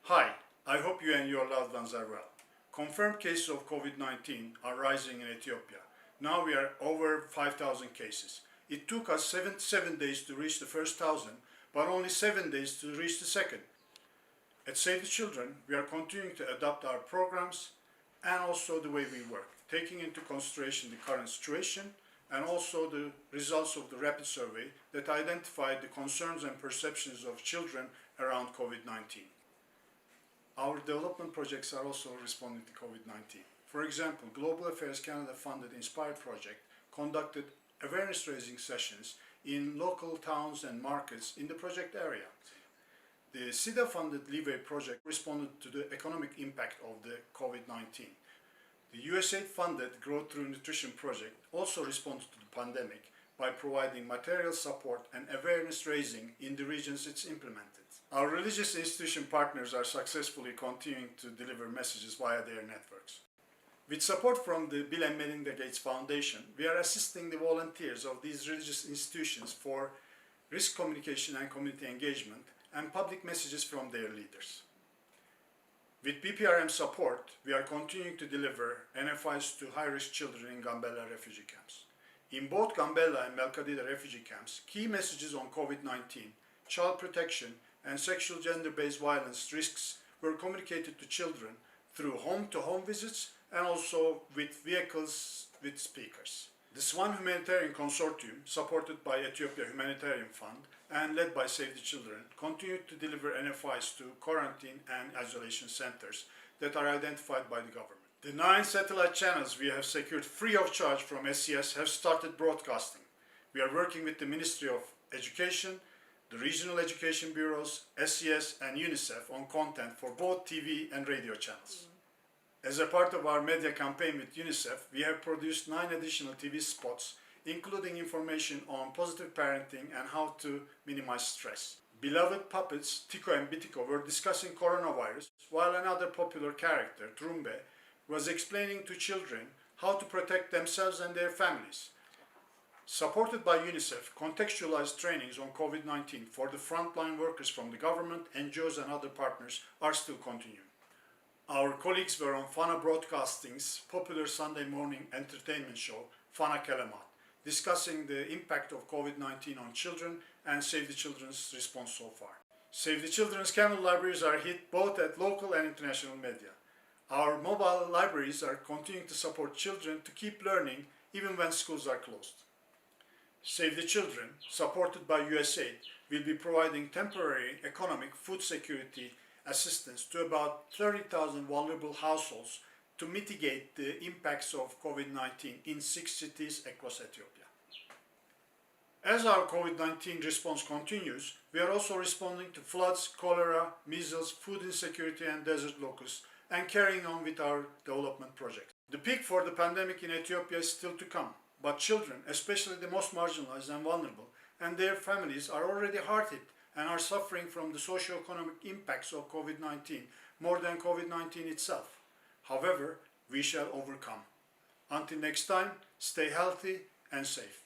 Hi, I hope you and your loved ones are well. Confirmed cases of COVID-19 are rising in Ethiopia. Now we are over 5,000 cases. It took us 7 days to reach the first 1,000, but only 7 days to reach the second. At Save the Children, we are continuing to adapt our programs and also the way we work, taking into consideration the current situation and also the results of the rapid survey that identified the concerns and perceptions of children around COVID-19. Our development projects are also responding to COVID-19. For example, Global Affairs Canada funded Inspire project conducted awareness raising sessions in local towns and markets in the project area. The SIDA funded Leeway project responded to the economic impact of the COVID-19. The USAID funded Growth Through Nutrition project also responded to the pandemic by providing material support and awareness raising in the regions it's implemented. Our religious institution partners are successfully continuing to deliver messages via their networks. With support from the Bill and Melinda Gates Foundation, we are assisting the volunteers of these religious institutions for risk communication and community engagement and public messages from their leaders. With BPRM support, we are continuing to deliver NFIs to high-risk children in Gambella refugee camps. In both Gambella and Melkadida refugee camps, key messages on COVID-19, child protection, and sexual gender-based violence risks were communicated to children through home-to-home visits and also with vehicles with speakers. The SWAN Humanitarian Consortium, supported by Ethiopia Humanitarian Fund and led by Save the Children, continued to deliver NFIs to quarantine and isolation centers that are identified by the government. The 9 satellite channels we have secured free of charge from SCS have started broadcasting. We are working with the Ministry of Education, the Regional Education Bureaus, SCS and UNICEF on content for both TV and radio channels. As a part of our media campaign with UNICEF, we have produced 9 additional TV spots, including information on positive parenting and how to minimize stress. Beloved puppets Tico and Bitiko were discussing coronavirus, while another popular character, Trumbe, was explaining to children how to protect themselves and their families. Supported by UNICEF, contextualized trainings on COVID-19 for the frontline workers from the government, NGOs and other partners are still continuing. Our colleagues were on Fana Broadcasting's popular Sunday morning entertainment show, Fana Kalamat, discussing the impact of COVID-19 on children and Save the Children's response so far. Save the Children's Camel libraries are hit both at local and international media. Our mobile libraries are continuing to support children to keep learning even when schools are closed. Save the Children, supported by USAID, will be providing temporary economic food security assistance to about 30,000 vulnerable households to mitigate the impacts of COVID-19 in 6 cities across Ethiopia. As our COVID-19 response continues, we are also responding to floods, cholera, measles, food insecurity and desert locusts, and carrying on with our development projects. The peak for the pandemic in Ethiopia is still to come, but children, especially the most marginalized and vulnerable, and their families are already hard hit and are suffering from the socio-economic impacts of COVID-19 more than COVID-19 itself. However, we shall overcome. Until next time, stay healthy and safe.